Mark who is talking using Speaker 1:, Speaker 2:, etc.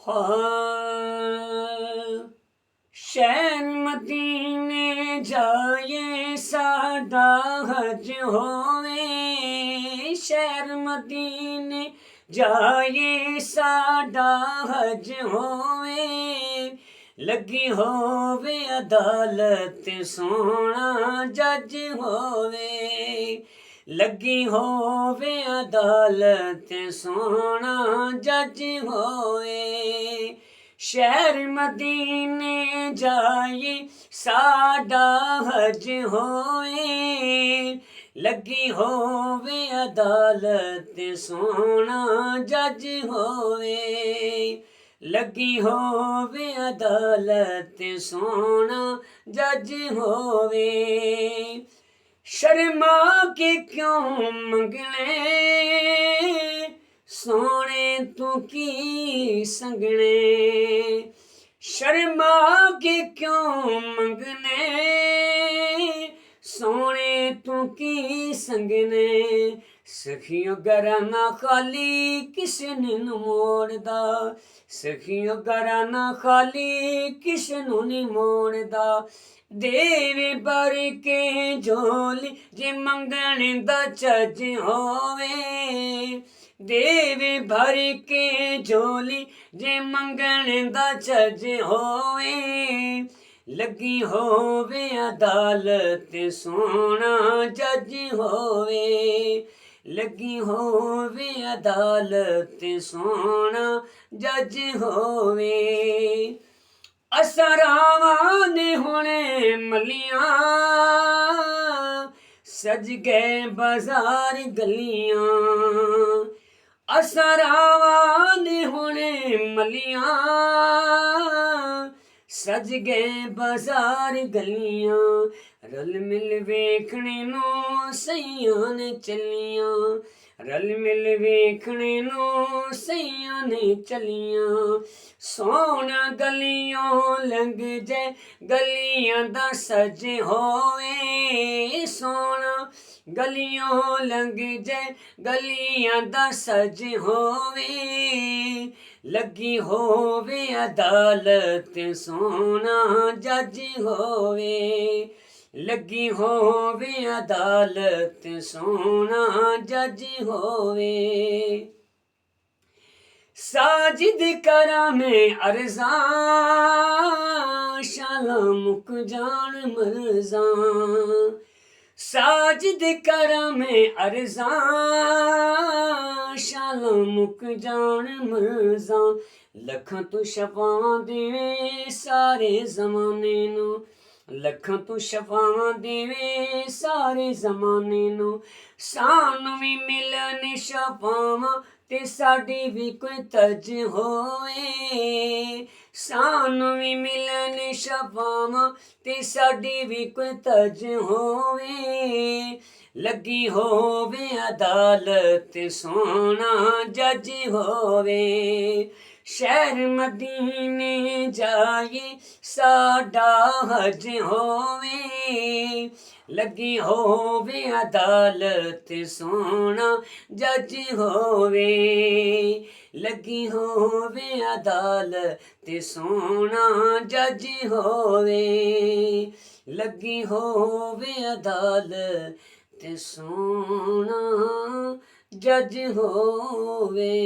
Speaker 1: हाँ, शहर मदीने जाए साडा हज होवे, शहर मदीने जाए साडा हज होवे, लगी होवे अदालत सोना जज होवे, लगी होवे अदालत सोना जज होवे, शहर मदीने जाए साडा हज होए, लगी होवे अदालत सोना जज होवे, लगी होवे अदालत सोना जज होवे, शर्मा के क्यों मंगने सोने तू की संगने, शर्मा के क्यों मंगने सोने तू की संगने, सखियों घराना खाली किसे नी मोड़दा, सखियों घराना खाली किसे नू नी मोड़दा, देवे भर के झोली जे मंगण दा चज होवे, देवे भर के झोली जे मंगण दा चज होवे, लगी होवे अदालत सोना जज होवे, लगी होवे अदालत सोना जज होवे, असरावां ने हुणे मलियां सज गए बाजार गलियां, असरावां ने हुणे मलियां सज गए बाजार गलियां, रल मिल वेखने नू सैयां ने चलियां, रल मिल वेखने नू सैयां ने चलियां, सोना गलियों लंघ जाए गलियां दा सज होवे, सोना गलियों लंघ जाए गलियां दा सज होवे, लगी होवे अदालत सोना जज होवे, लगी होवे अदालत सोना जज होवे, साजिद करा में अर्ज़ां शाला मुक जान मर्ज़ां, साजिद करा में अर्ज़ां शाला मुक जान मर्ज़ां, लखां तू शफ़ावां देवे सारे ज़माने नू, लखां तू शफ़ावां देवे सारे ज़माने नू, सानू भी मिलन शफ़ावां ते साडी भी कोई तज होवे, सानू भी मिलन शफ़ावां ते साडी भी कोई तज होवे, लगी होवे अदालत सोना जज होवे, शहर मदीने जाए साडा हज होवे, लगी होवे अदालत सोना जज होवे, लगी होवे अदालत सोना जज होवे, लगी होवे अदालत सोना जज होवे।